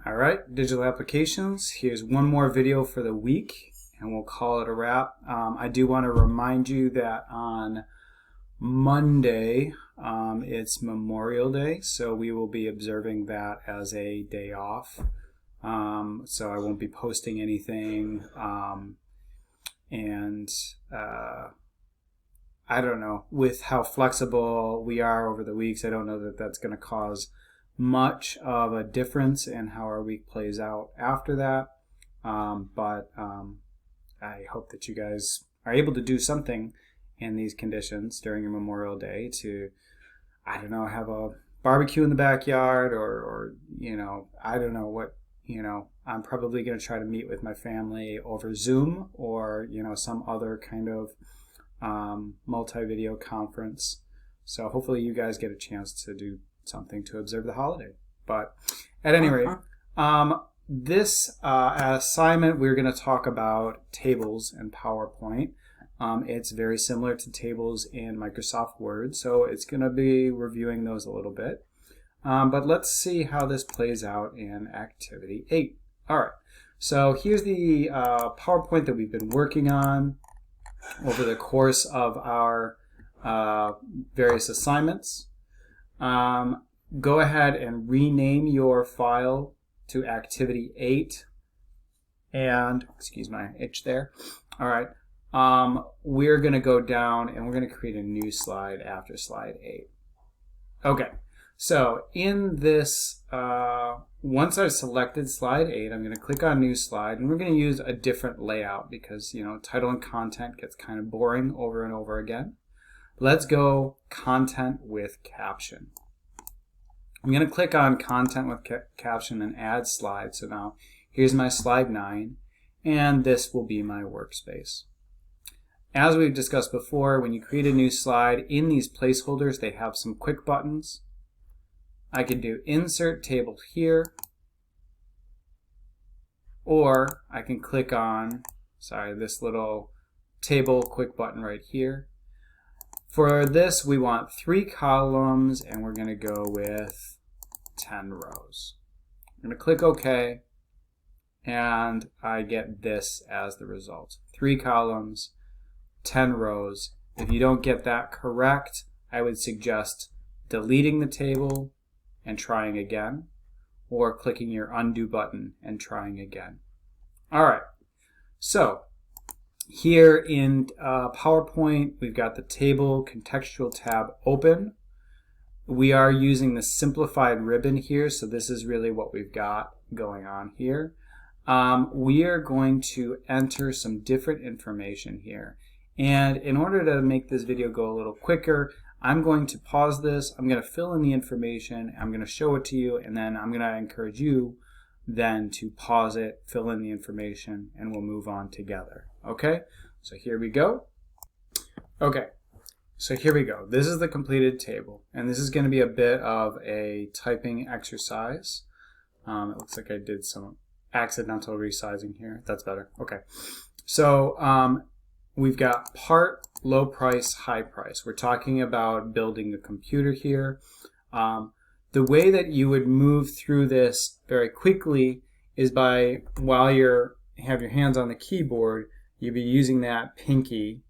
All right, digital applications. Here's one more video for the week, and we'll call it a wrap. I do want to remind you that on Monday, it's Memorial Day, so we will be observing that as a day off. So I won't be posting anything, and I don't know, with how flexible we are over the weeks, I don't know that that's going to cause much of a difference in how our week plays out after that. But I hope that you guys are able to do something in these conditions during your Memorial Day to, I don't know, have a barbecue in the backyard or you know, I don't know what, you know, I'm probably going to try to meet with my family over Zoom or, you know, some other kind of multi-video conference. So hopefully you guys get a chance to do something to observe the holiday. But at any rate, this assignment, we're going to talk about tables in PowerPoint. It's very similar to tables in Microsoft Word, so it's going to be reviewing those a little bit. But let's see how this plays out in Activity 8. All right, so here's the PowerPoint that we've been working on over the course of our various assignments. Go ahead and rename your file to Activity 8 and, excuse my itch there. All right, we're going to go down and we're going to create a new slide after slide 8. Okay, so in this, once I've selected slide 8, I'm going to click on New Slide, and we're going to use a different layout because, you know, title and content gets kind of boring over and over again. Let's go Content with Caption. I'm going to click on Content with Caption and Add Slide. So now here's my slide 9, and this will be my workspace. As we've discussed before, when you create a new slide, in these placeholders, they have some quick buttons. I can do Insert Table here, or I can click on, this little table quick button right here. For this, we want 3 columns, and we're going to go with 10 rows. I'm going to click OK, and I get this as the result. 3 columns, 10 rows. If you don't get that correct, I would suggest deleting the table and trying again, or clicking your undo button and trying again. All right, so here in PowerPoint, we've got the Table Contextual tab open. We are using the simplified ribbon here, so this is really what we've got going on here. We are going to enter some different information here. And in order to make this video go a little quicker, I'm going to pause this, I'm going to fill in the information, I'm going to show it to you, and then I'm going to encourage you then to pause it, fill in the information, and we'll move on together. Okay, so here we go. Okay, so here we go. This is the completed table, and this is going to be a bit of a typing exercise. It looks like I did some accidental resizing here. That's better. Okay, so we've got part, low price, high price. We're talking about building a computer here. The way that you would move through this very quickly is by, while you have your hands on the keyboard, you'll be using that pinky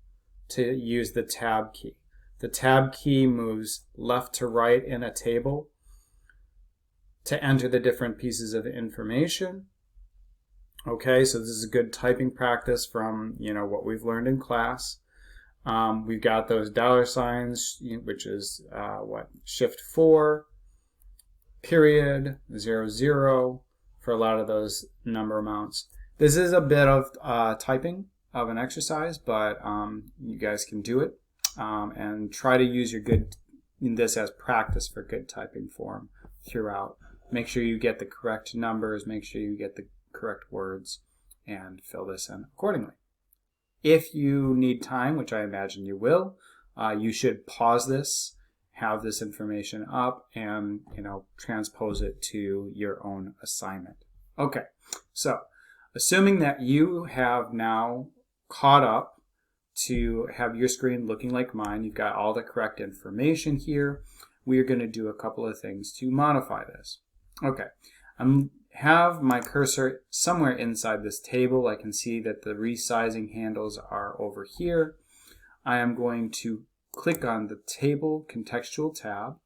to use the tab key. The tab key moves left to right in a table to enter the different pieces of information. Okay, so this is a good typing practice from, you know, what we've learned in class. We've got those dollar signs, which is Shift 4, period, 00 for a lot of those number amounts. This is a bit of typing of an exercise, but you guys can do it and try to use this as practice for good typing form throughout. Make sure you get the correct numbers, make sure you get the correct words, and fill this in accordingly. If you need time, which I imagine you will, you should pause this, have this information up, and, you know, transpose it to your own assignment. Okay, so assuming that you have now caught up to have your screen looking like mine, you've got all the correct information here, we are going to do a couple of things to modify this. Okay, I'm have my cursor somewhere inside this table. I can see that the resizing handles are over here. I am going to click on the Table Contextual tab.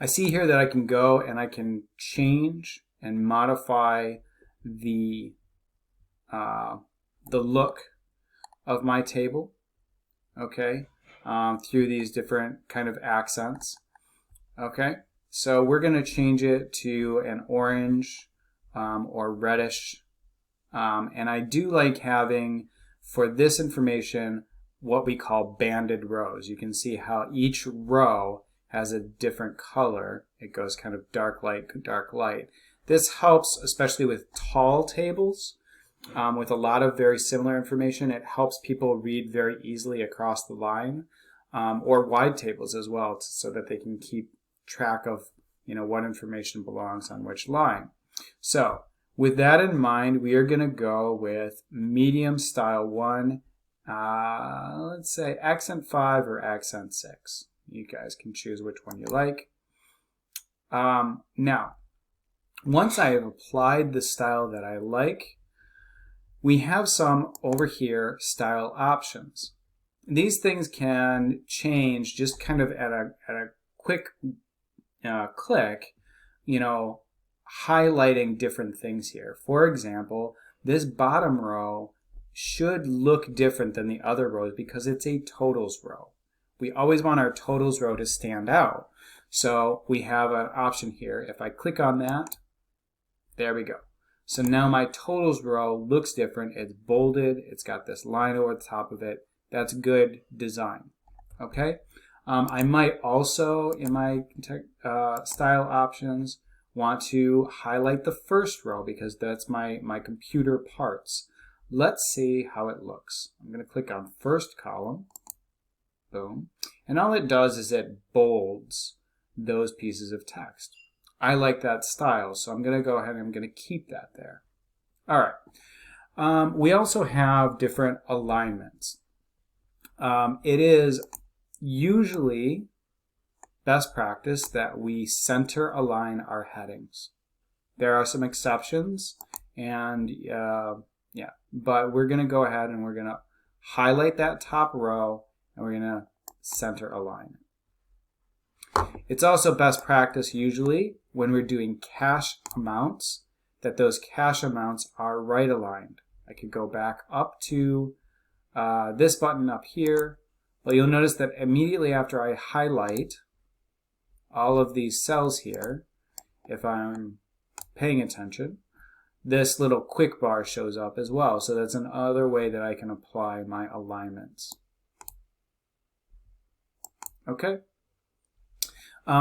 I see here that I can go and I can change and modify the look of my table, okay, through these different kind of accents. Okay, so we're going to change it to an orange or reddish, and I do like having, for this information, what we call banded rows. You can see how each row has a different color. It goes kind of dark light, dark light. This helps, especially with tall tables, with a lot of very similar information. It helps people read very easily across the line, or wide tables as well, so that they can keep track of, what information belongs on which line. So with that in mind, we are going to go with medium style 1, let's say accent 5 or accent 6. You guys can choose which one you like. Now, once I have applied the style that I like, we have some over here style options. These things can change just kind of at a quick click, highlighting different things here. For example, this bottom row should look different than the other rows because it's a totals row. We always want our totals row to stand out. So we have an option here. If I click on that, there we go. So now my totals row looks different. It's bolded. It's got this line over the top of it. That's good design. Okay. I might also, in my style options, want to highlight the first row because that's my computer parts. Let's see how it looks. I'm going to click on first column. Boom. And all it does is it bolds those pieces of text. I like that style, so I'm going to go ahead and I'm going to keep that there. All right. We also have different alignments. It is usually best practice that we center align our headings. There are some exceptions, and yeah, but we're going to go ahead and we're going to highlight that top row and we're going to center align it. It's also best practice usually when we're doing cache amounts that those cache amounts are right aligned. I could go back up to this button up here. Well, you'll notice that immediately after I highlight all of these cells here, if I'm paying attention, this little quick bar shows up as well. So that's another way that I can apply my alignments. Okay.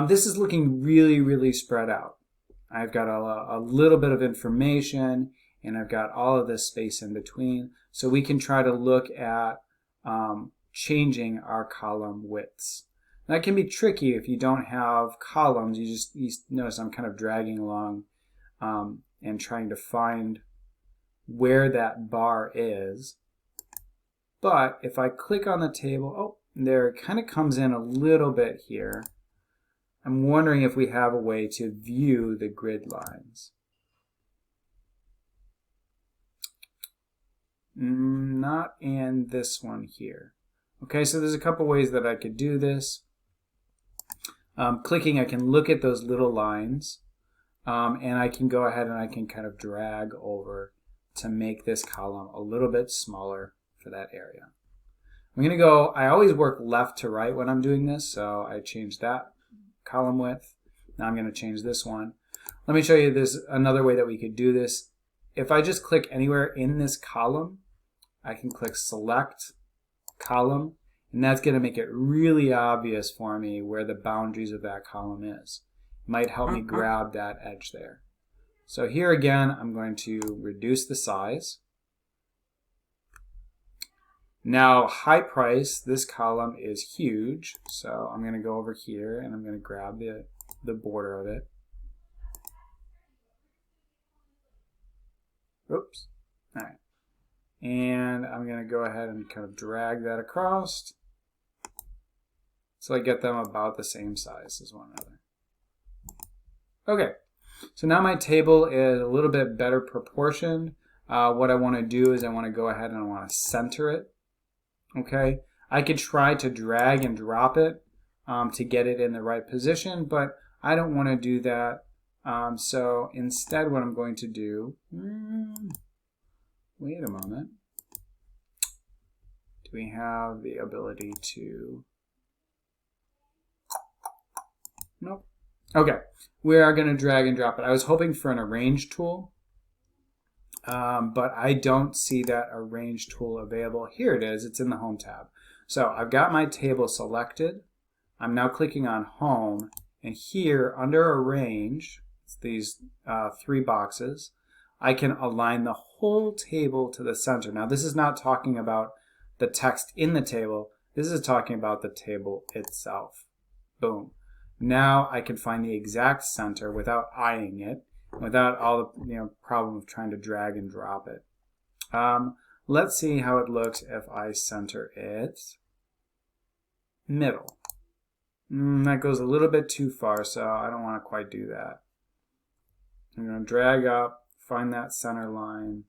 This is looking really, really spread out. I've got a little bit of information and I've got all of this space in between. So we can try to look at changing our column widths. That can be tricky if you don't have columns. You notice I'm kind of dragging along and trying to find where that bar is. But if I click on the table, oh, there it kind of comes in a little bit here. I'm wondering if we have a way to view the grid lines. Not in this one here. Okay, so there's a couple ways that I could do this. Clicking, I can look at those little lines, and I can go ahead and I can kind of drag over to make this column a little bit smaller for that area. I'm going to go, I always work left to right when I'm doing this, so I change that column width. Now I'm going to change this one. Let me show you this another way that we could do this. If I just click anywhere in this column, I can click select column, and that's going to make it really obvious for me where the boundaries of that column is. It might help me grab that edge there. So here again, I'm going to reduce the size. Now, high price, this column is huge, so I'm going to go over here and I'm going to grab the border of it. Oops. All right. And I'm going to go ahead and kind of drag that across so I get them about the same size as one another. Okay. So now my table is a little bit better proportioned. What I want to do is I want to go ahead and I want to center it. Okay, I could try to drag and drop it to get it in the right position, but I don't want to do that. So instead what I'm going to do, wait a moment. Do we have the ability to, nope. Okay, we are going to drag and drop it. I was hoping for an arrange tool, but I don't see that arrange tool available. Here it is, it's in the home tab. So I've got my table selected. I'm now clicking on home, and here under arrange, it's these 3 boxes, I can align the whole table to the center. Now this is not talking about the text in the table, this is talking about the table itself. Boom. Now I can find the exact center without eyeing it, without all the problem of trying to drag and drop it. Let's see how it looks if I center it middle. That goes a little bit too far, so I don't want to quite do that. I'm going to drag up, find that center line,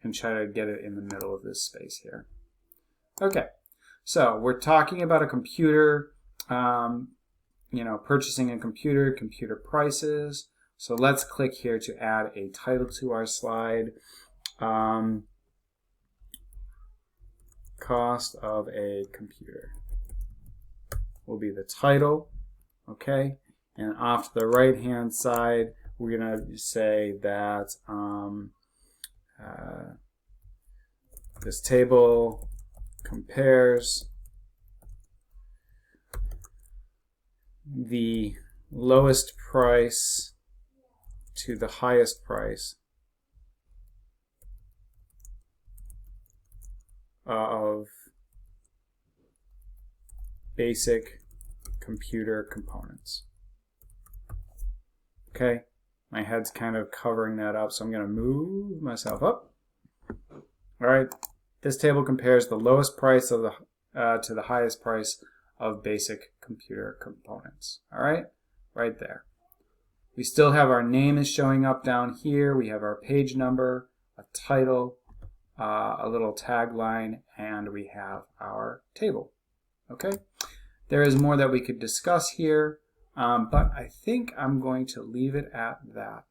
and try to get it in the middle of this space here. Okay, so we're talking about a computer, purchasing a computer, computer prices. So let's click here to add a title to our slide. Cost of a computer will be the title, okay? And off to the right-hand side, we're gonna say that this table compares the lowest price to the highest price of basic computer components. Okay, my head's kind of covering that up, so I'm going to move myself up. All right, this table compares the lowest price of to the highest price of basic computer components. All right, right there. We still have our name is showing up down here. We have our page number, a title, a little tagline, and we have our table. Okay, there is more that we could discuss here, but I think I'm going to leave it at that.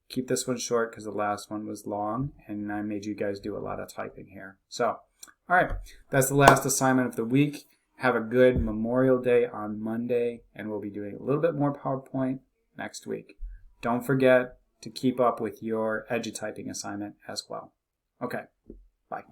Keep this one short because the last one was long and I made you guys do a lot of typing here. So, all right, that's the last assignment of the week. Have a good Memorial Day on Monday, and we'll be doing a little bit more PowerPoint next week. Don't forget to keep up with your EduTyping assignment as well. Okay, bye.